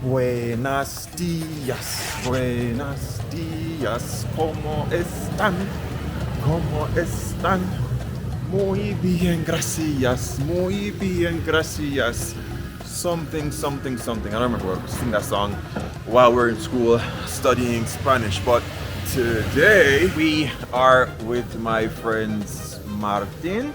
Buenos días, ¿cómo están? ¿Cómo están? Muy bien, gracias. Something, something, something. I don't remember what sing that song while we're in school studying Spanish. But today we are with my friends Martin,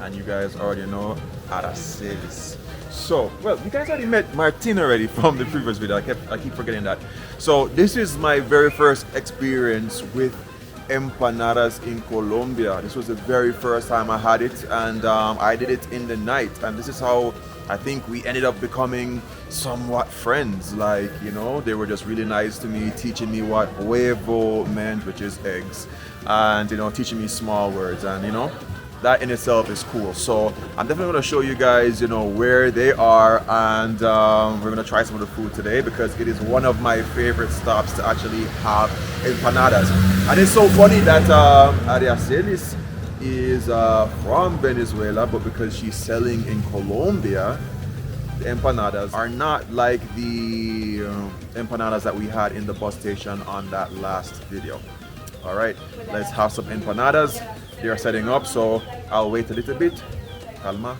and you guys already know Aracelis. So, well, you guys already met Martin already from the previous video. I keep forgetting that. So this is my very first experience with empanadas in Colombia. This was the very first time I had it, and I did it in the night. And this is how I think we ended up becoming somewhat friends. Like, you know, they were just really nice to me, teaching me what huevo meant, which is eggs, and, you know, teaching me small words, and, you know, that in itself is cool. So I'm definitely going to show you guys, you know, where they are, and we're going to try some of the food today because it is one of my favorite stops to actually have empanadas. And it's so funny that Aracelis is from Venezuela, but because she's selling in Colombia, the empanadas are not like the empanadas that we had in the bus station on that last video. All right, let's have some empanadas. They are setting up, so I'll wait a little bit. Calma.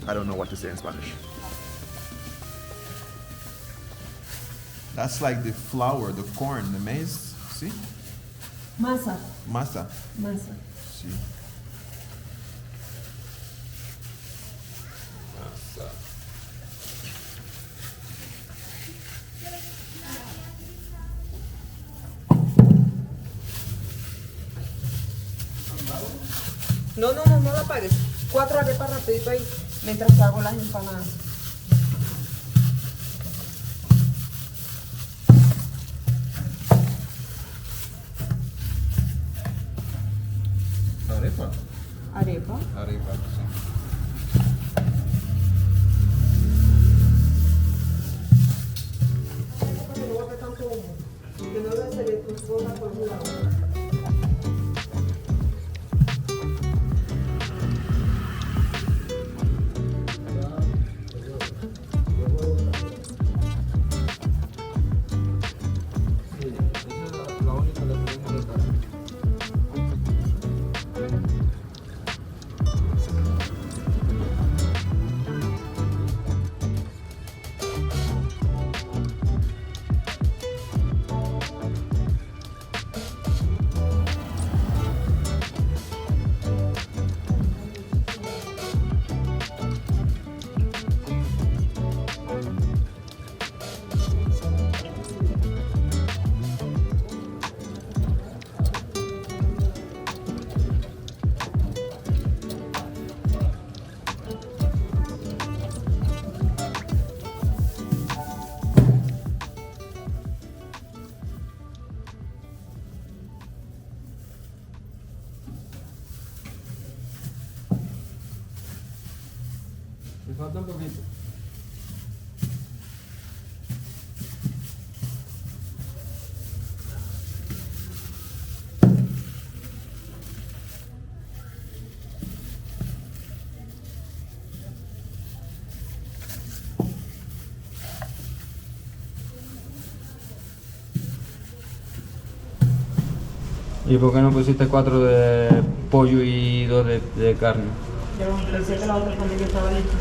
I don't know what to say in Spanish. That's like the flour, the corn, the maize. See? Masa. Masa. Masa. See? Masa. No la apagues. 4 arepas rapidito ahí mientras hago las empanadas. Arepa. Arepa. Arepa, sí. No va a tanto humo. Que no se le transforma por un lado. Me falta un poquito. ¿Y por qué no pusiste 4 de pollo y 2 de carne? Yo pensé que la otra también estaba lista.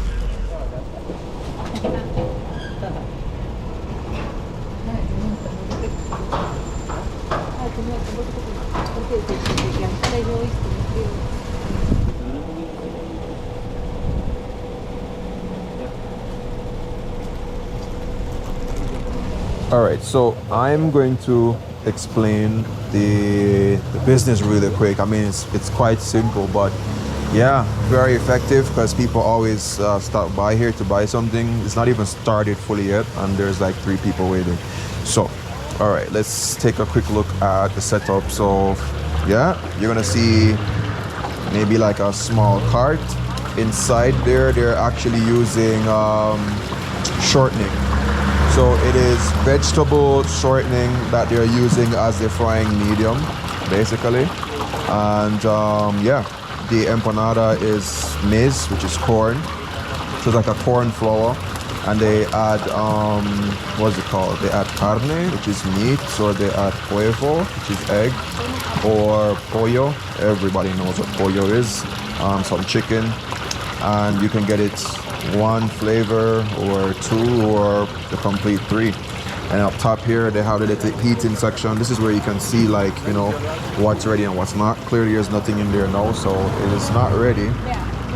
All right, so I'm going to explain the business really quick. I mean, it's quite simple, but yeah, very effective because people always stop by here to buy something. It's not even started fully yet, and there's like 3 people waiting. So, all right, let's take a quick look at the setup. So, yeah, you're gonna see maybe like a small cart. Inside there, they're actually using shortening. So it is vegetable shortening that they're using as the frying medium, basically. And yeah, the empanada is maize, which is corn. So it's like a corn flour. and they add what's it called? They add carne, which is meat, or they add huevo, which is egg, or pollo. Everybody knows what pollo is. Some chicken, and you can get it one flavor or two or the complete three. And up top here they have the little heating section. This is where you can see, like, you know, what's ready and what's not. Clearly there's nothing in there now, so it is not ready.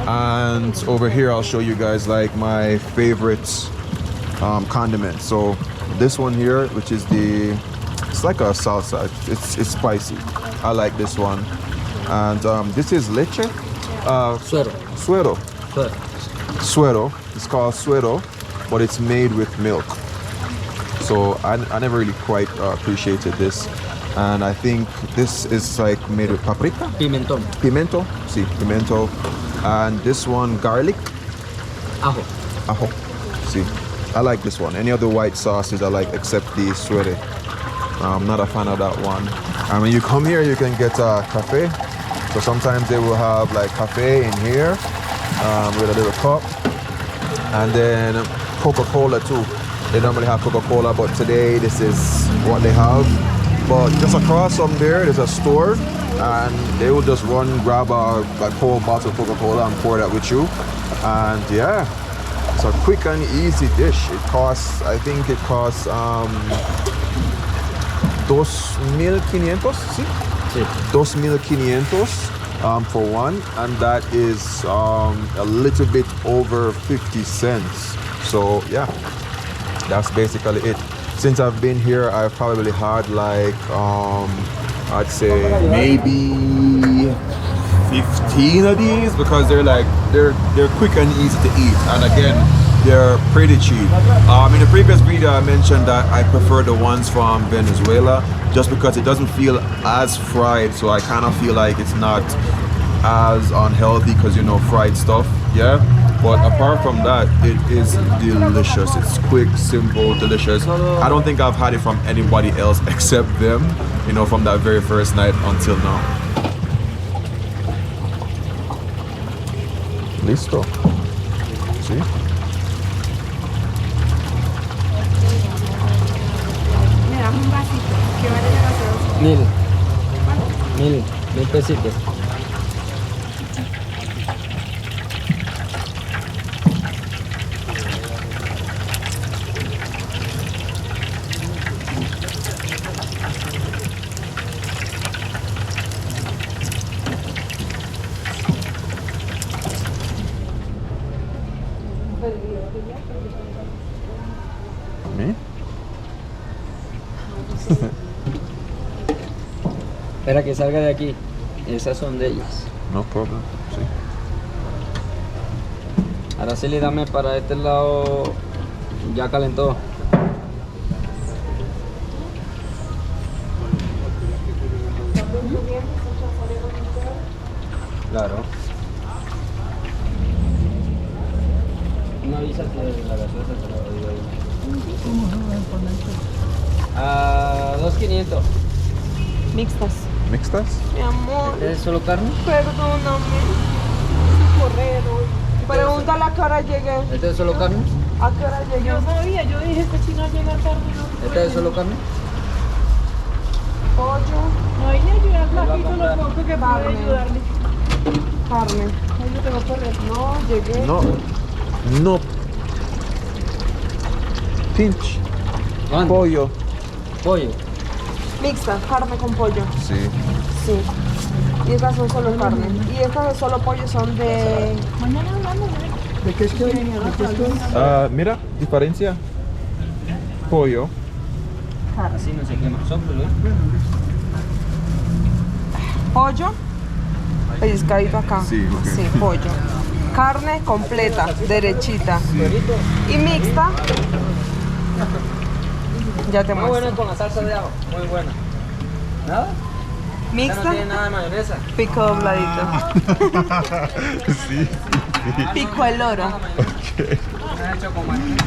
And over here I'll show you guys like my favorite condiment. So this one here, which is it's like a salsa. It's spicy. I like this one. And this is leche. Suero. It's called suero, but it's made with milk. So I never really quite appreciated this. And I think this is like made with paprika. Pimentón. Pimento. See, pimento. And this one, garlic. Ajo. See, I like this one. Any other white sauces I like except the suere. I'm not a fan of that one. And when you come here, you can get a cafe. So sometimes they will have like cafe in here with a little cup. And then Coca-Cola too. They normally have Coca-Cola, but today this is what they have. But just across from there's a store, and they will just grab a whole bottle of Coca-Cola and pour that with you. And yeah, it's a quick and easy dish. It costs, I think it costs 2,500, see? Sí. 2,500 for one, and that is a little bit over 50 cents. So yeah, that's basically it. Since I've been here, I've probably had like I'd say maybe 15 of these, because they're quick and easy to eat, and again, they're pretty cheap. In the previous video I mentioned that I prefer the ones from Venezuela just because it doesn't feel as fried, so I kind of feel like it's not as unhealthy because, you know, fried stuff, yeah. But apart from that, it is delicious. It's quick, simple, delicious. I don't think I've had it from anybody else except them, you know, from that very first night until now. Listo. See? Me das un vasito. ¿Qué vale la gaseosa? 1,000 pesitos. Me? Espera que salga de aquí. Esas son de ellas. No problem. Sí. Ahora sí le dame para este lado. Ya calentó. Claro. No avisa que la gaseosa te la doy ahí. A 2.500. Mixtas. ¿Mixtas? Mi amor, ¿Este es solo carne? perdóname. Correr hoy. Pregúntale a qué hora llegué. ¿Este es solo carne? ¿A qué hora llegué? Yo sabía, yo dije este chino llega tarde. ¿Este es solo carne? Pollo, No, ella ayuda, Flaquito, comprar. lo poco que puede Carne. ayudarle. carne. Ay, yo tengo que correr. No, llegué. No. Pinch. ¿Cuánto? Pollo. Pollo. Mixta, carne con pollo. Sí. Sí. Y estas son solo carne. Y estas de solo pollo son de... Mañana hablamos, ¿eh? ¿De qué estoy? Mira, diferencia. Pollo. Así no se quema. Sóplalo, ¿eh? Pollo. Pellizcadito acá. Sí, ok. Sí, pollo. Carne completa, derechita. Y mixta. Ya te Muy buena muestro. con la salsa de ajo. Muy buena. ¿Nada? Ya no Mixta, tiene nada de mayonesa. pico dobladito. Sí. Pico el oro. Okay. Me ha hecho con maíz.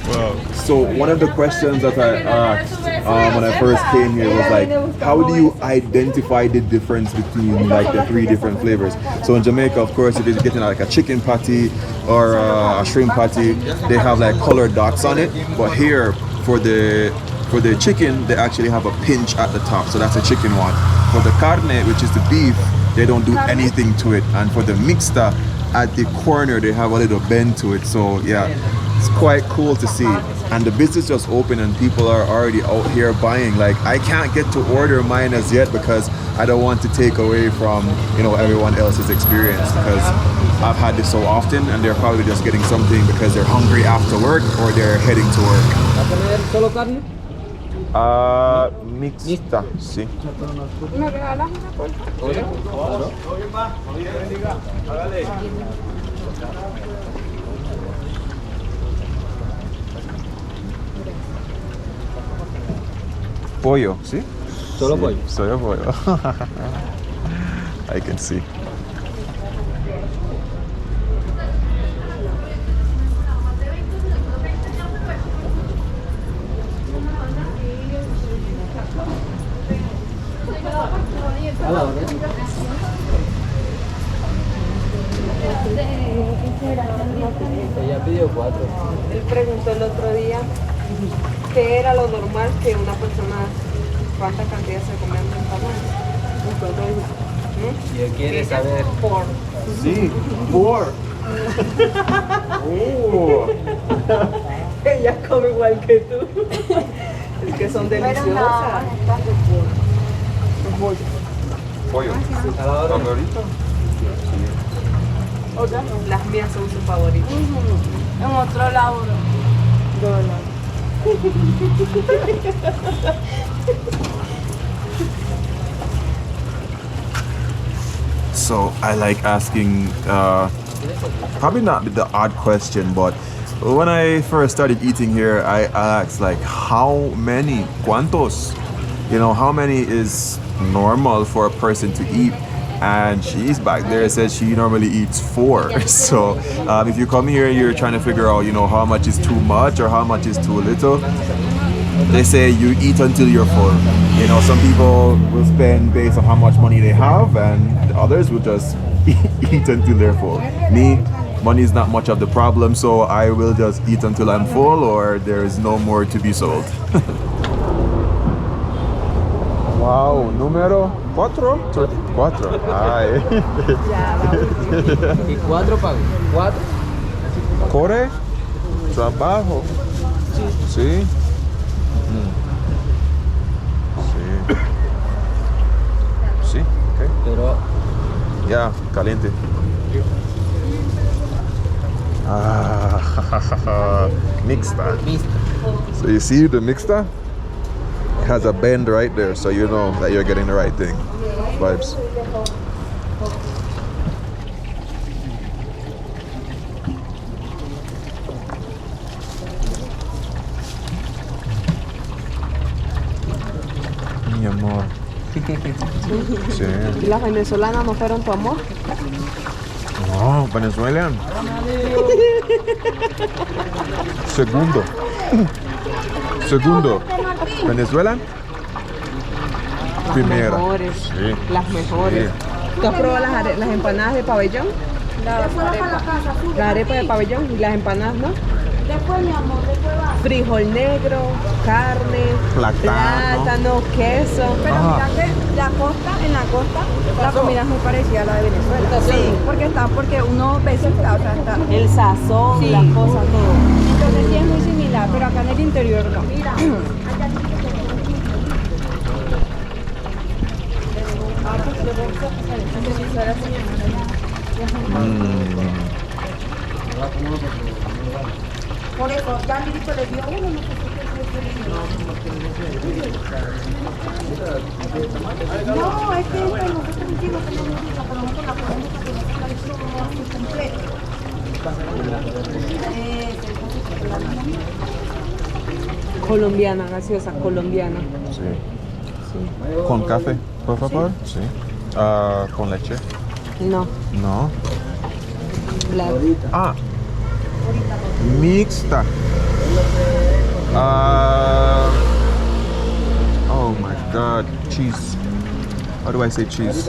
Wow. So one of the questions that I asked when I first came here was like, how do you identify the difference between like the three different flavors? So in Jamaica, of course, if you're getting like a chicken patty or a shrimp patty, they have like colored dots on it. But here, for the chicken, they actually have a pinch at the top, so that's a chicken one. For the carne, which is the beef, they don't do anything to it. And for the mixta, at the corner, they have a little bend to it. So yeah, it's quite cool to see. And the business just opened and people are already out here buying. Like, I can't get to order mine as yet because I don't want to take away from, you know, everyone else's experience, because I've had this so often and they're probably just getting something because they're hungry after work or they're heading to work. ¿Solo carne? Mixta, sí. ¿Me regalas una bolsa? Pollo, ¿sí? Solo Sí, pollo. solo pollo. I can see. Ella pidió 4. Él preguntó el otro día qué era lo normal que una persona, cuánta cantidad se comía en empanadas. Entonces dijo, Y él quiere saber. por. Sí, four. Ella come igual que tú. Es que son deliciosas. Pollo. ¿Favorito? Las mías son sus favoritas. En otro lado. So I like asking, probably not the odd question, but when I first started eating here, I asked like, how many? ¿Cuántos? You know, how many is normal for a person to eat? And she's back there says she normally eats 4. So if you come here, you're trying to figure out, you know, how much is too much or how much is too little. They say you eat until you're full. You know, some people will spend based on how much money they have, and others will just eat until they're full. Me, money is not much of the problem, so I will just eat until I'm full or there is no more to be sold. Wow, número 4. 4. Ay. ¿Y 4 pago? 4. Corre, trabajo. Sí. Sí. Sí, okay. Pero Yeah, caliente. Ah, mixta. So you see the mixta? It has a bend right there, so you know that you're getting the right thing. Vibes. Mi amor. Sí. ¿Y las venezolanas no fueron tu amor? No, Venezuelan. Segundo. Segundo. Venezuelan. Primera. Las mejores. Sí. Las mejores. Sí. ¿Tú has probado las empanadas de pabellón? La arepa de pabellón y las empanadas, ¿no? Después, mi amor, después va. Frijol negro, carne, Plátano. queso. Pero mira que en la costa, la comida es muy parecida a la de Venezuela. Sí. Porque uno ve o sea, está. El sazón, Sí. las cosas, todo. Entonces sí es muy similar, pero acá en el interior no. Por eso, ya Lirito le dio uno, no sé No, es que nosotros decimos que no nos diga, pero nosotros la ponemos para que nosotros la hicimos completa. Colombiana, gaseosa, colombiana. Sí. ¿Con café, por favor? Sí. ¿Con leche? No, No. black. Ah. Mixta. cheese. How do I say cheese?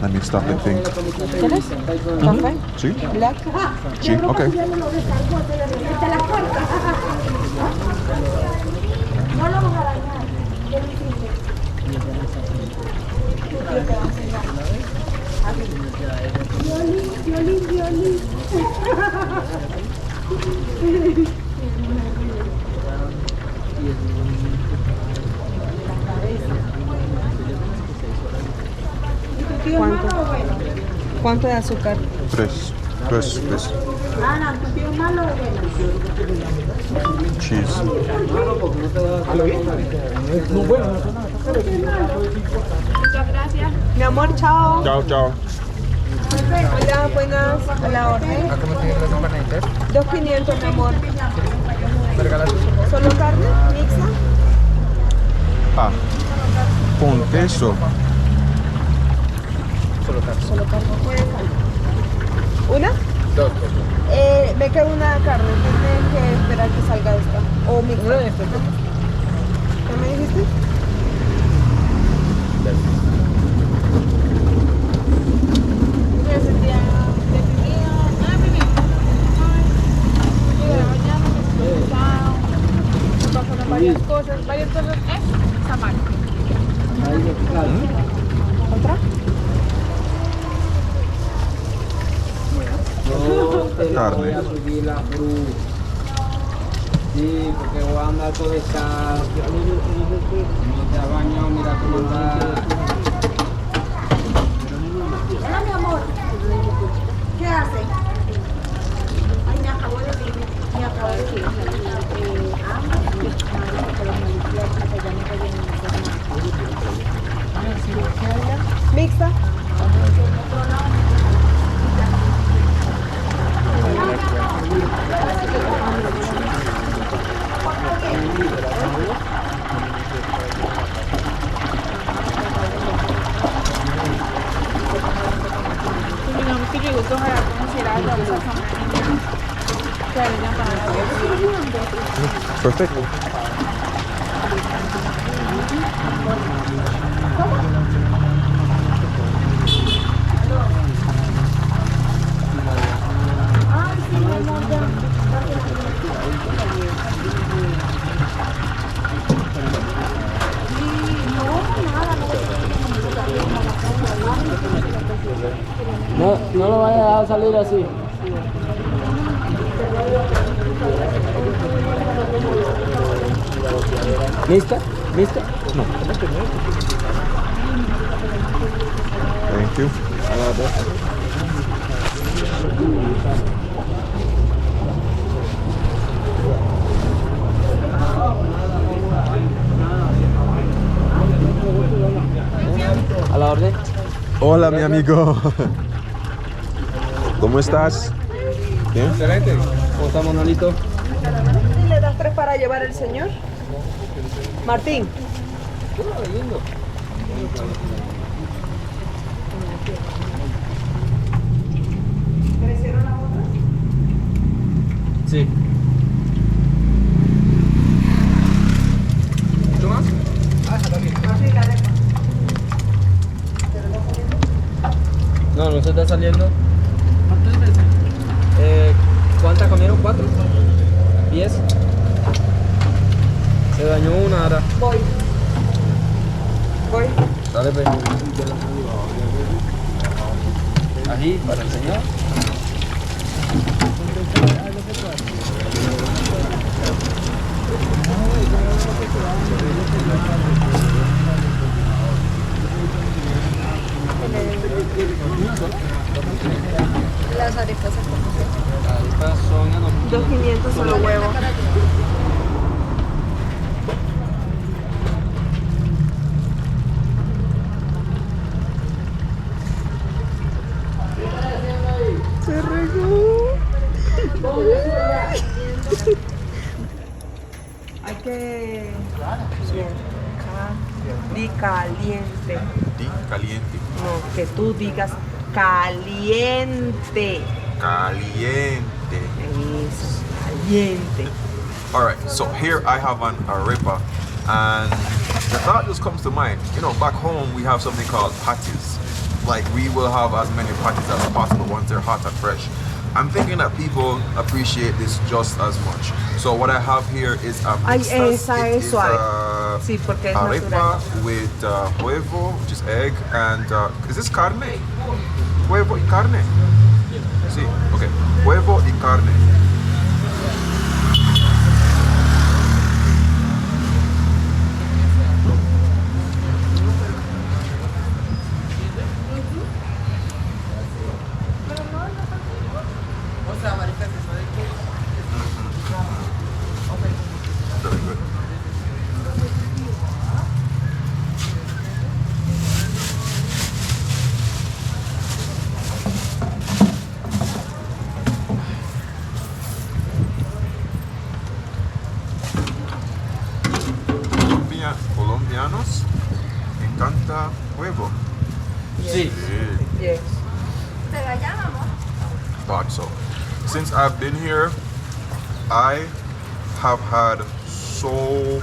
Let me stop and think. ¿Quieres? ¿Café? Sí? ¿Black? Sí, okay. No lo vas a dañar. Violín. ¿Cuánto? ¿Cuánto de azúcar? Tres. Ana, ¿tu tío es malo o bueno? Cheese. Muchas gracias. Mi amor, chao. Chao. Hola, buenas. A la orden. ¿Cómo tienen las empanaditas? 2.500, mi amor. ¿Me regalas tú? ¿Solo carne? ¿Mixa? Ah, con queso. Solo carne. ¿Una? Dos. Me queda una carne. Tiene que esperar que salga esta. O mixta. Una de estas. ¿Qué me dijiste? Varias cosas es Samar. ¿Otra? Carne. Sí, porque voy a andar todo descalzo. No te has bañado, mira cómo está. Hola, mi amor. ¿Qué hace? Ay, me acabo de decir. ¿Mixta? Digamos que yo digo que ojalá conociera a todas esas familias que hayan para Perfecto. No lo vayas a dejar salir así. ¿Lista? No. Thank you. A la orden. Hola, mi amigo. ¿Cómo estás? ¿Bien? Excelente. ¿Cómo está, Manolito? ¿Y le das 3 para llevar el señor? Martín. ¿Crecieron las otras? Sí. ¿Tú más? Sí, la arepa. No se está saliendo. ¿Cuántas veces? ¿Cuántas comieron? ¿4? ¿10? Se dañó una ahora. Voy. Dale, pues. Ají para el señor. Las arepas Las arepas son a 2.500 solo huevo. Se regó. Hay que... Di caliente. Di caliente. No, que tú digas caliente. Caliente. Eso, caliente. All right, so here I have an arepa And the thought just comes to mind, you know, back home we have something called patties. Like we will have as many patties as possible once they're hot and fresh. I'm thinking that people appreciate this just as much. So what I have here is a mixtas. Esa It es is, Soai. Sí, porque es arepa natural. with huevo, which is egg, and is this carne? Huevo y carne. Sí, okay. Huevo y carne. Very good. Colombianos encanta huevo. Sí. Yes. Thought so. Since I've been here, I have had so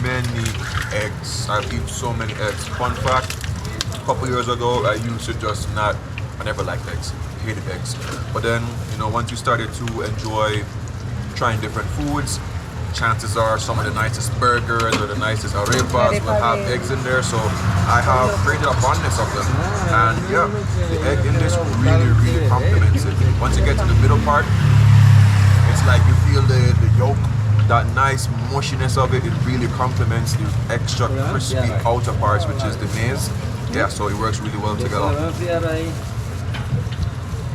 many eggs. I've eaten so many eggs. Fun fact, a couple years ago, I used to just not, I never liked eggs, hated eggs. But then, you know, once you started to enjoy trying different foods, chances are some of the nicest burgers or the nicest arepas will have eggs in there. So I have created abundance of them. And yeah, the egg in this really complements it. Once you get to the middle part, it's like you feel the yolk, that nice mushiness of it. It really complements the extra crispy outer parts, which is the maize. Yeah, so it works really well together.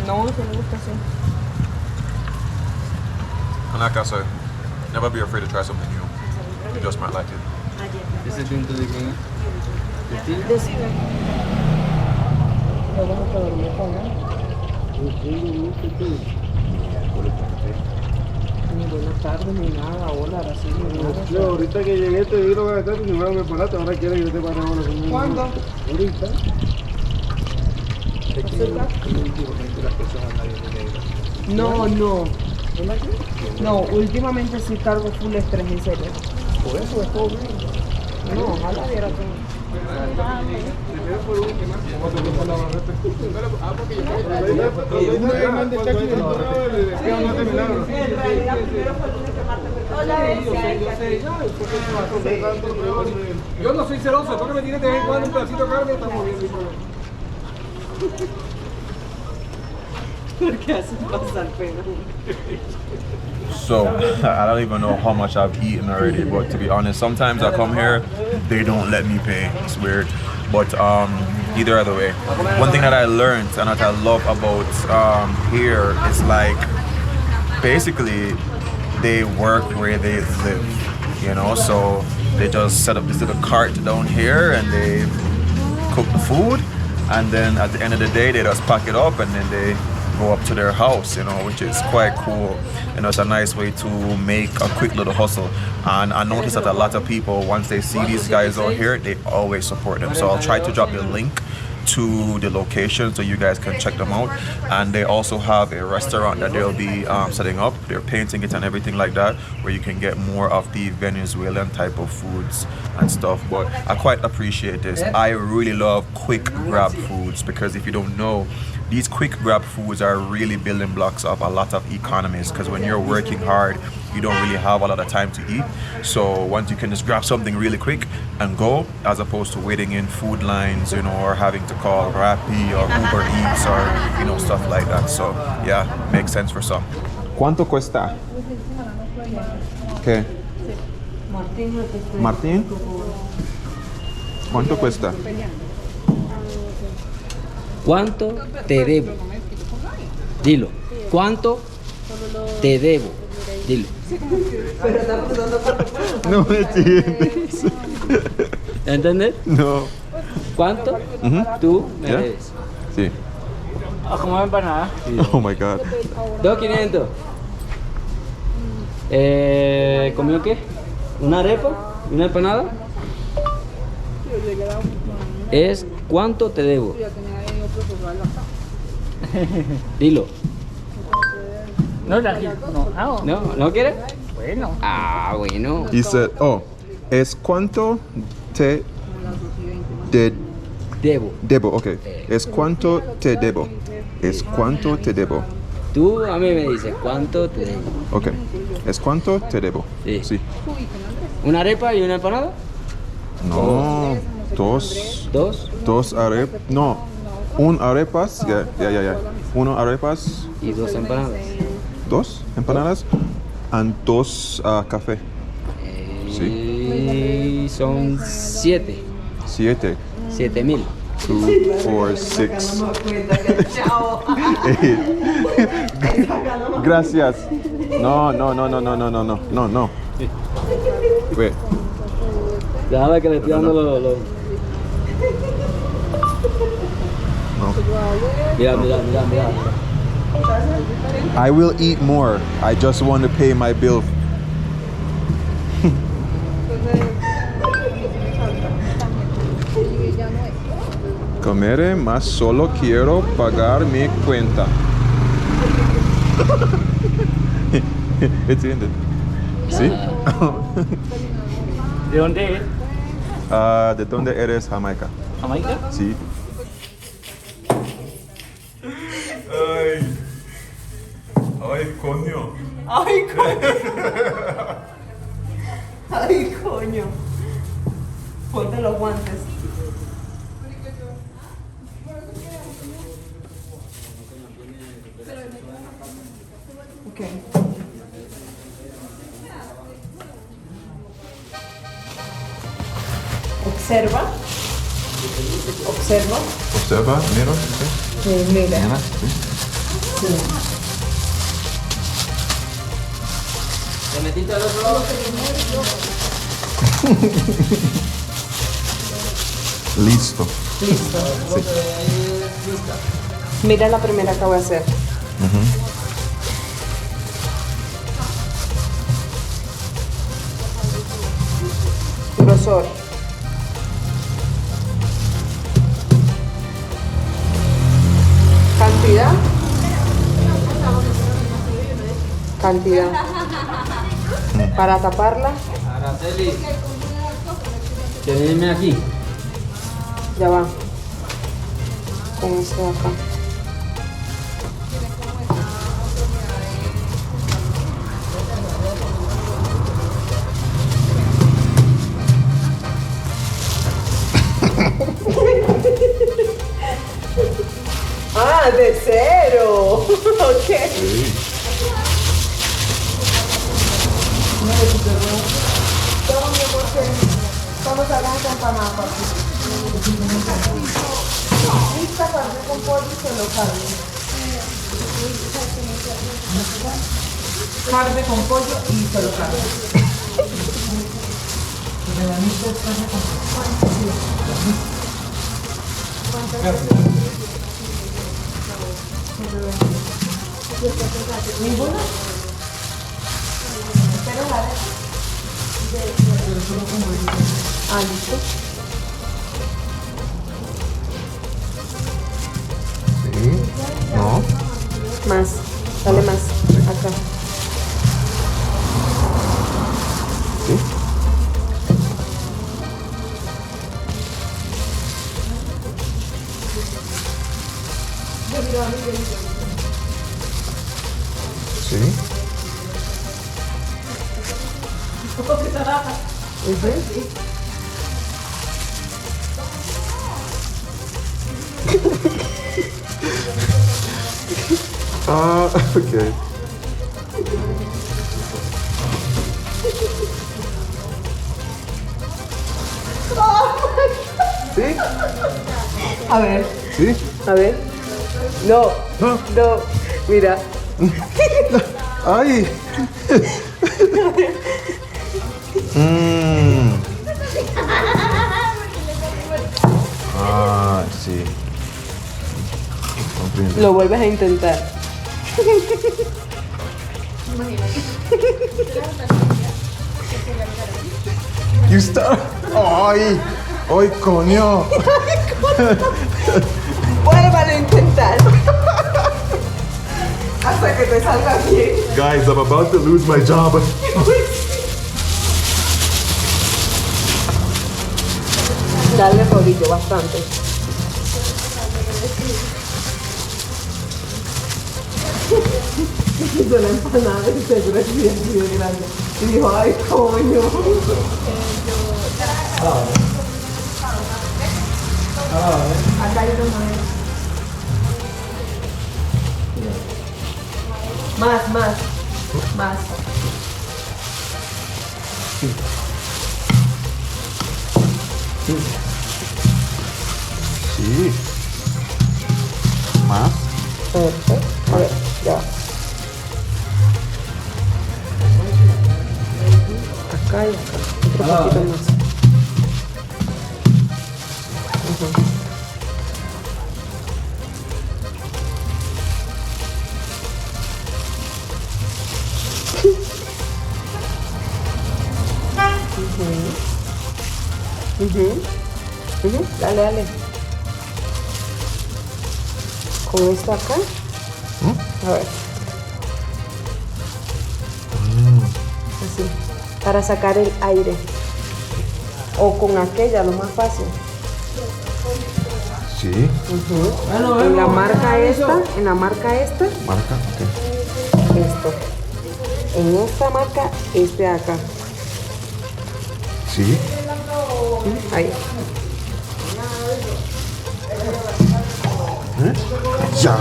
No, se me gusta así. And like I said, never be afraid to try something new. You just might like it. ¿Ese tinto de quién es? ¿De ti? Ni buenas tardes, ni nada, hola, así, ni nada. Yo ahorita que llegué te di lo que hacer y me voy a prepararte, ahora quieres que yo te pare ahora conmigo. ¿Cuándo? Ahorita. No, no. No, últimamente sí cargo full estrés, en serio. Por eso es todo bien. No, ojalá viera todo. Yo no soy celoso, porque me tienes de vez en cuando un pedacito de carne, estamos bien. Porque hace pasar pena. So I don't even know how much I've eaten already, but to be honest, sometimes I come here, they don't let me pay. It's weird, but either other way. One thing that I learned and that I love about here is like basically they work where they live, you know. So they just set up this little cart down here and they cook the food, and then at the end of the day they just pack it up and then they go up to their house, you know, which is quite cool. You know, it's a nice way to make a quick little hustle. And I noticed that a lot of people, once they see these guys out here, they always support them. So I'll try to drop the link to the location so you guys can check them out. And they also have a restaurant that they'll be setting up. They're painting it and everything like that, where you can get more of the Venezuelan type of foods and stuff. But I quite appreciate this. I really love quick grab foods, because if you don't know, these quick grab foods are really building blocks of a lot of economies, because when you're working hard, you don't really have a lot of time to eat. So once you can just grab something really quick and go, as opposed to waiting in food lines, you know, or having to call Rappi or Uber Eats or, you know, stuff like that. So yeah, makes sense for some. ¿Cuánto cuesta? ¿Qué? Martín? ¿Cuánto cuesta? ¿Cuánto te debo? Dilo. ¿Cuánto te debo? Dilo. No me entiendes. ¿Entendés? No. ¿Cuánto tú me debes? Sí. ¿Cómo empanada? Oh my God. 2.500. ¿Comió qué? ¿Una arepa? ¿Una empanada? Es ¿cuánto te debo? Dilo. No, no. ¿No? ¿No quieres? Bueno. Ah, bueno. He said, oh, ¿Es cuánto te debo? Ok. ¿Es cuánto te debo? ¿Es cuánto te debo? Tú a mí me dices, ¿cuánto te debo? Ok. ¿Es cuánto te debo? Sí. ¿Una arepa y una empanada? No. Dos. ¿Dos? Dos arepas. No. Un arepas. Ya. Uno arepas. Y dos empanadas. Dos empanadas. And dos café. Sí. Son 7. 7. 7,000. 2, 4, 6. Gracias. No. Wait. Déjame que le estoy dando los... No. Mira. I will eat more. I just want to pay my bill. Comeré más, solo quiero pagar mi cuenta. ¿Entiendes? ¿Sí? ¿De dónde es? ¿De dónde eres, Jamaica? ¿Jamaica? Sí. Ay, coño. Ay, coño. Ponte los guantes. Ok. Observa. Observa, mira. Mira. ¿Te metiste al otro lado? Listo. Listo. Sí. Mira la primera que voy a hacer. Grosor. Cantidad. Para taparla, Araceli. Teneme aquí. ya va. Con esto de acá. Ah, de cero. Ok. Vamos a dar esta empanada, papi. Lista carne con pollo y solo carne. Carne con pollo y solo carne. ¿Ninguna? Pero la de... Ah, listo. Sí. No. Más. Dale más. Acá. Sí. Sí. Ah, okay. ¿Sí? A ver. ¿Sí? A ver. No. No. No. Mira. ¡Ay! Ah, sí. Comprendo. Lo vuelves a intentar. You start. ¡Ay! ¡Ay, coño! Vuelvan a intentar. Hasta que te salga bien. Guys, I'm about to lose my job. Dale rodillo, bastante. Hizo la empanada y seguro es bien grande. Y dijo, ay, coño. Acá hay uno más. Más. Sí. Más. Perfecto. A ver, ya. Acá y acá. Otro poquito más. Dale. Con esto acá. A ver. Así. Para sacar el aire. O con aquella, lo más fácil. Sí. En la marca esta. Marca, ok. Esto. En esta marca, este de acá. Sí. Ahí. Ya.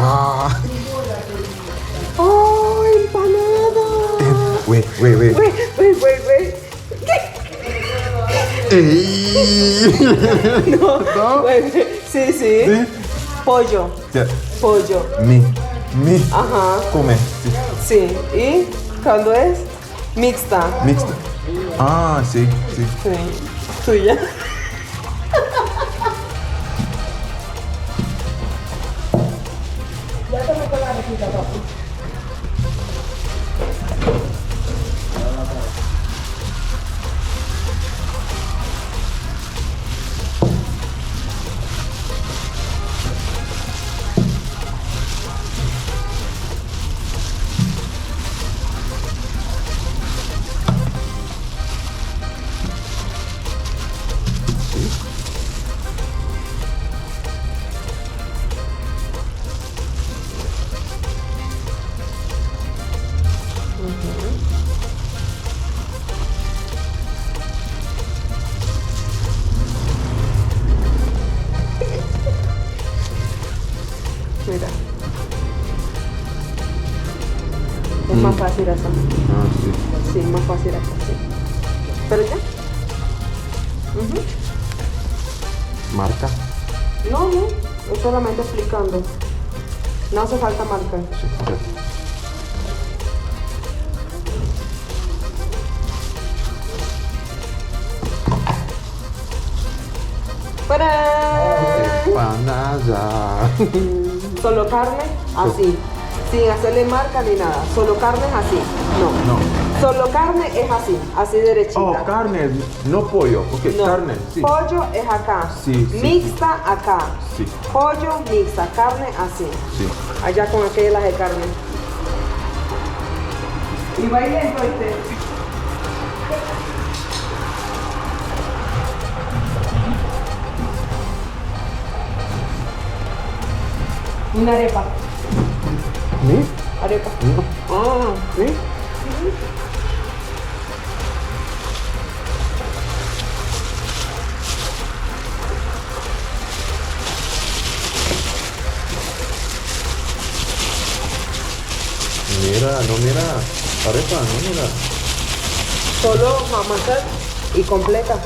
¡Oh, empanada! Wait. Wait. Ey. No. Wait. Sí. ¿Sí? Pollo. Ya. Pollo. Mi. Ajá. Come. Sí. Sí. ¿Y cuándo es? Mixta. Mixta. Ah, sí. Sí. Tuya. Mira. Es más fácil así. Ah, sí. Sí, más fácil así. ¿Pero ya? Marca. No, es solamente explicando. No hace falta marcar. Sí, ok. ¡Para! Empanada. Solo carne, así. Sin hacerle marca ni nada. Solo carne es así. No. Solo carne es así derechita. Oh, carne, no pollo. Ok, No. carne, sí. Pollo es acá. Sí. Mixta acá. Sí. Pollo, mixta. Carne así. Sí. Allá con aquellas de carne. Y bailando este. Una arepa. ¿Sí? Arepa. Ah, sí. Mira, arepa, no mira. Solo mamasa y completa.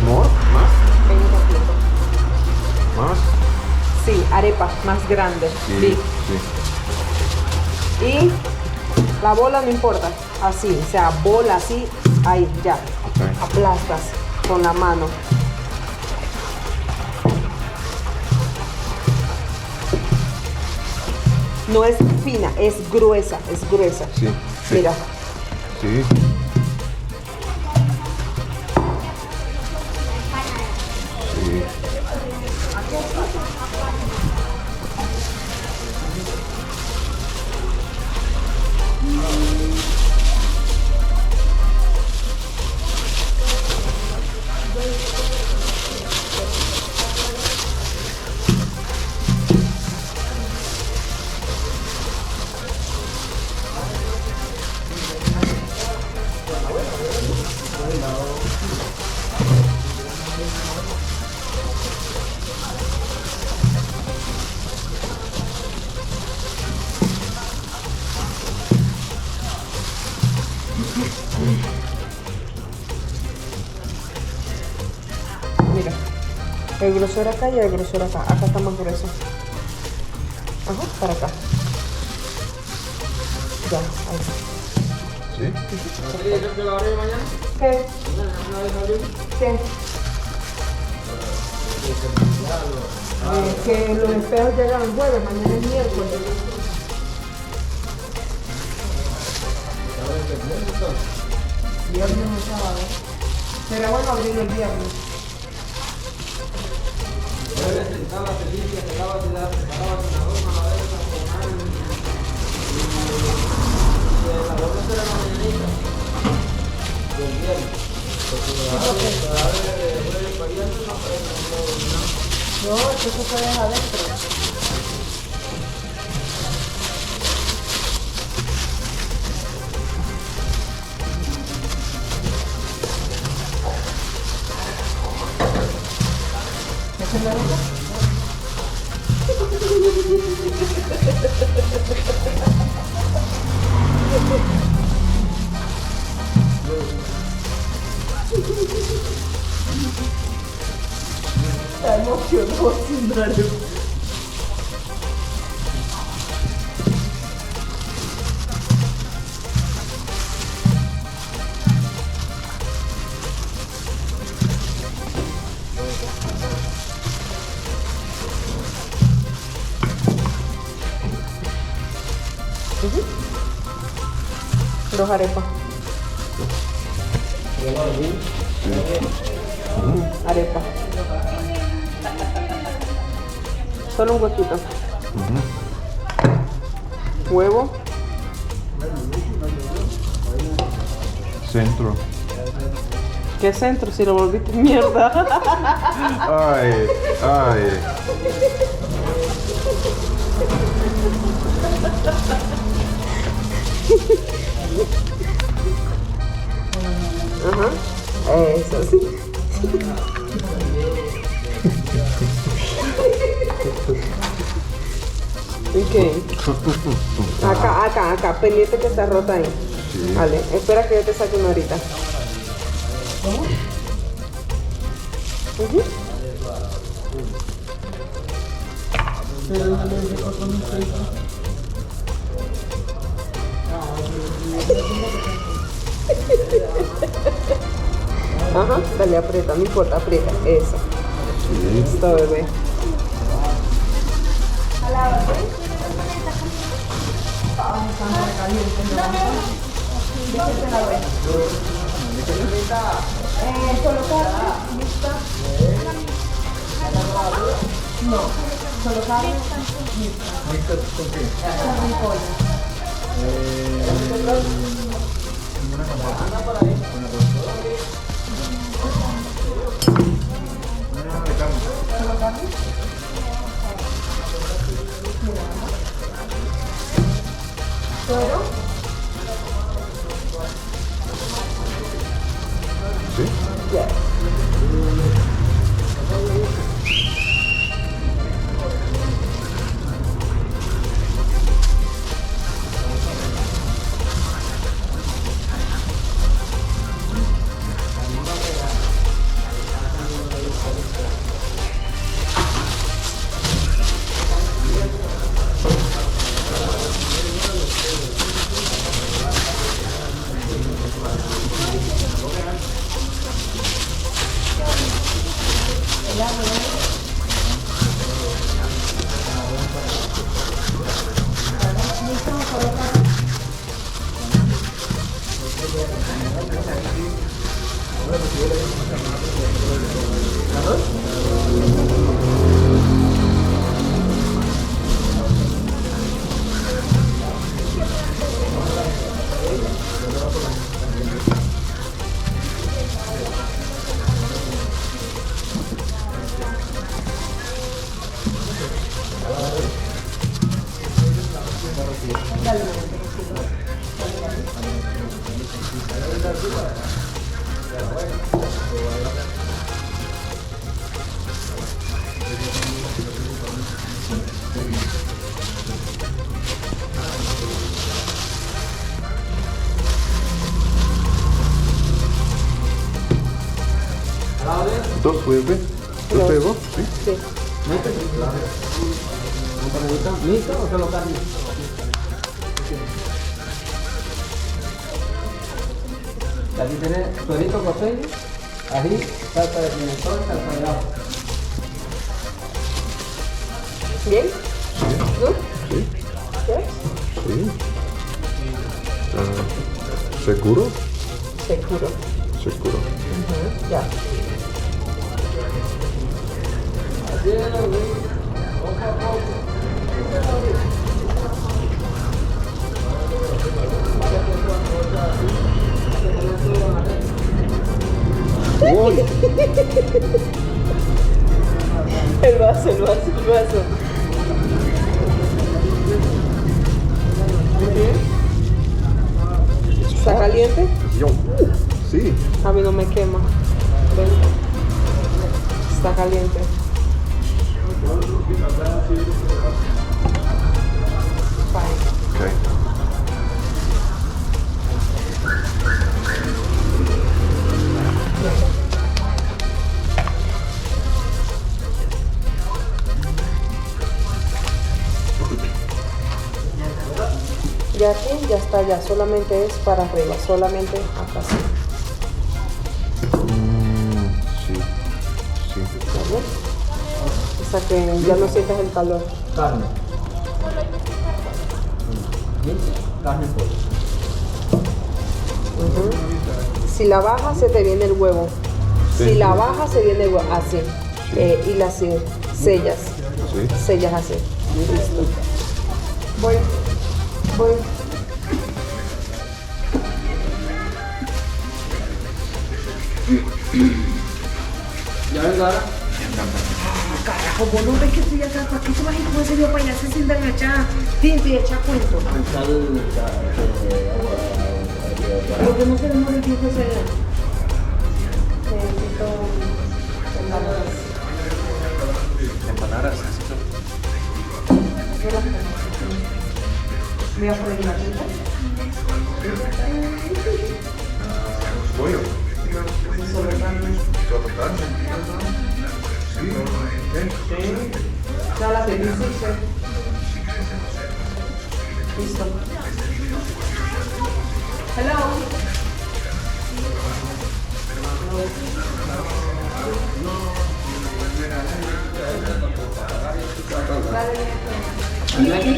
¿More? ¿Más? En completo. ¿Más? Sí, arepa más grande. Sí, Big. sí. Y la bola no importa. Así, o sea, bola así, ahí, ya. Ok. Aplastas con la mano. No es fina, es gruesa, Sí, sí. Mira, Sí. Sí. El grosor acá y el grosor acá. Acá está más grueso. Ajá, para acá. Ya, ahí está. ¿Sí? ¿Qué? ¿Qué? Que los espejos llegan el jueves, mañana es miércoles. Viernes o sábado. Será bueno abrirlo el viernes. No, eso se deja adentro. ¿Esa es la ropa? Está emocionado sin darle. Dos arepas. Arepa. Solo un huequito. Huevo. Centro. ¿Qué centro? Si lo volviste mierda. Ay, ay. Ajá. Eso sí. Ok. Acá, pendiente que está rota ahí. Sí. Vale, espera que yo te saque una ahorita. Ujú. Ajá, dale, aprieta, no importa, aprieta, eso. Listo, bebé. Solo carne, lista. No, solo carne, lista. Carne y pollo. ¿Solo carne? ¿Todo? ¿Sí? Yes. Dos, bebé. ¿Tú No. pego? Sí. Sí. ¿Empanadita mixta o solo carne? Aquí tenés torito costeño, ají, salsa de pimentón, salsa de ajo. ¿Bien? ¿No? Sí. ¿Qué? Sí. ¿Seguro? Seguro. Seguro. Ya. Uy. El vaso. ¿Está caliente? Yo. Sí. A mí no me quema. ¿Ven? Está caliente. Fine. Okay. Ya aquí, ya está, ya solamente es para arriba, solamente acá así. Sí. Sí. ¿Vale? Hasta que ya no sientas el calor. Carne. Carne pollo. Si la bajas, se te viene el huevo. Si la bajas, se viene el huevo. Así. Y las sellas. Sí. Sellas así. Listo. Voy. ¿Ya ven, Gara? Carajo, vos no ves que estoy acá. ¿Para qué te vas a ir con ese video para allá? Se sientan allá. Tinto y echa cuento. Porque no se demora el tiempo ese allá. Empanadas. Voy a poner la tinta. Pollo. Solo carne. Solo carne. Sí. Ya la pedí, sí. Listo. Hello. ¿Y aquí?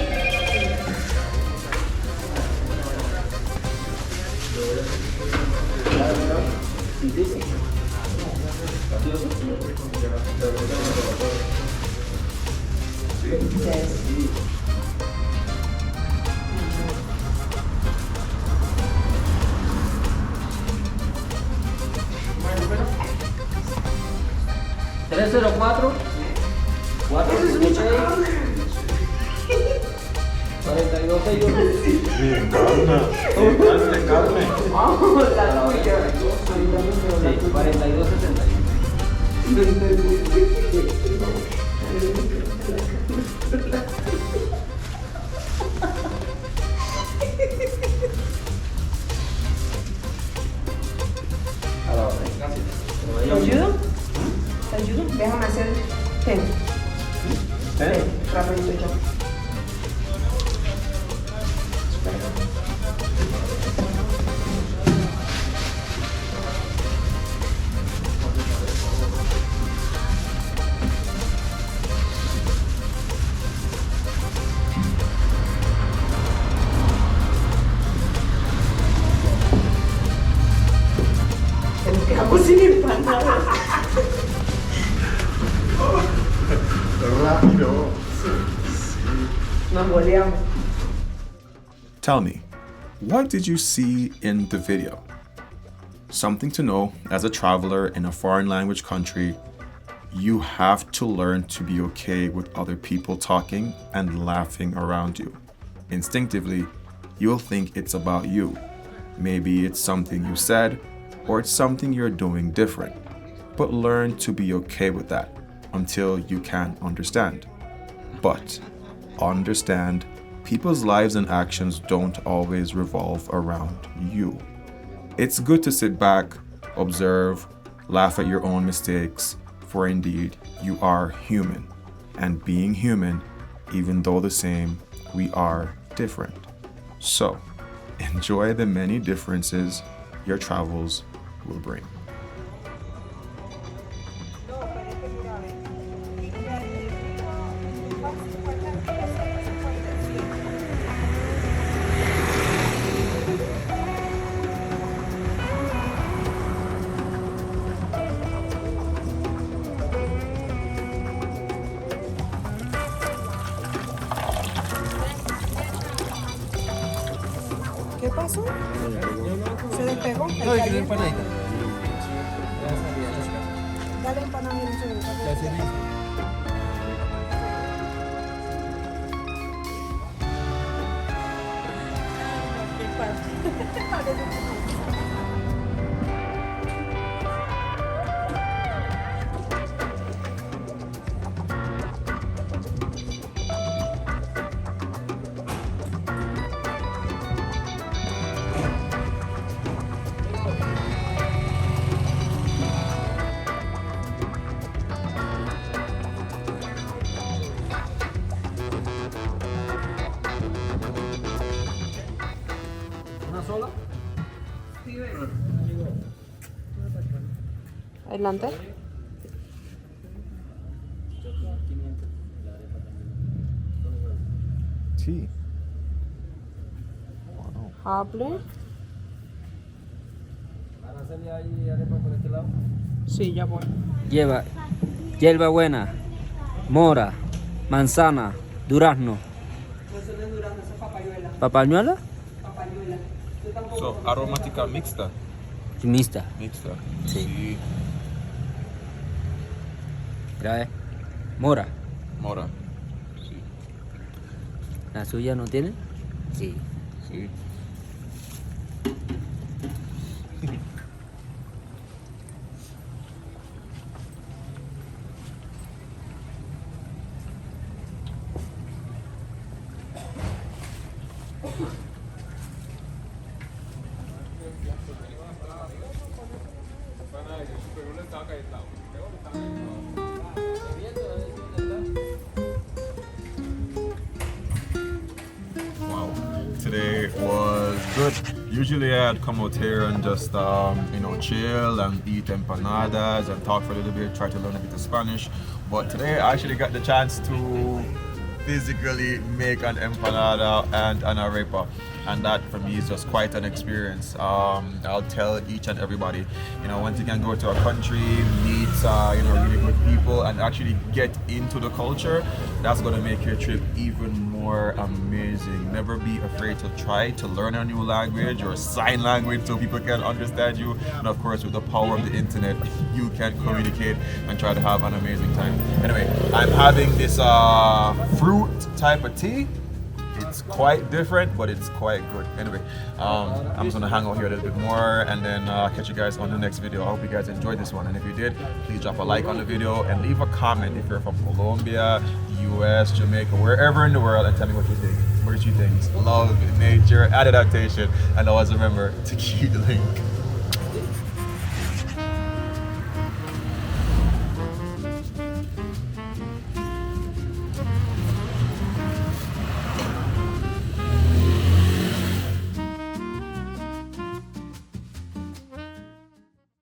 ¿304? 456 42 Bien, carne. Carne. La tuya. 42 60. ¿Te ayudo? ¿Te ayudo? Déjame hacer. Ten. Rapidito yo. Nos quedamos sin empanadas. Rápido. Nos boleamos. Tell me, what did you see in the video? Something to know as a traveler in a foreign language country, you have to learn to be okay with other people talking and laughing around you. Instinctively, you'll think it's about you. Maybe it's something you said, or it's something you're doing different. But learn to be okay with that until you can understand. But understand, people's lives and actions don't always revolve around you. It's good to sit back, observe, laugh at your own mistakes, for indeed you are human. And being human, even though the same, we are different. So, enjoy the many differences your travels will bring. ¿Qué pasó? ¿Se despegó? No, y empanadita. Dale empanada en un segundo. ¿Una sola? Adelante. Sí. Hable. Araceli, ¿hay arepa por este lado? Sí, ya voy. Lleva hierbabuena, mora, manzana, durazno. Eso no es durazno, eso es papayuela. ¿Papañuela? Papayuela. So, aromática mixta. Mixta. Mixta. Sí. Trae. Mora. Mora. Sí. ¿La suya no tiene? Sí. Sí. Wow, today was good. Usually I'd come out here and just chill and eat empanadas and talk for a little bit, try to learn a bit of Spanish. But today I actually got the chance to physically make an empanada and an arepa, and that for me is just quite an experience. I'll tell each and everybody, once you can go to a country, meet really good people and actually get into the culture, that's going to make your trip even more amazing. Never be afraid to try to learn a new language or sign language so people can understand you, and of course with the power of the internet you can communicate and try to have an amazing time. Anyway, I'm having this fruit type of tea. It's quite different, but it's quite good. Anyway, I'm just gonna hang out here a little bit more and then catch you guys on the next video. I hope you guys enjoyed this one, and if you did, please drop a like on the video and leave a comment if you're from Colombia, US, Jamaica, wherever in the world, and tell me what you think. What you think? Love, nature, adaptation, and always remember to keep the link.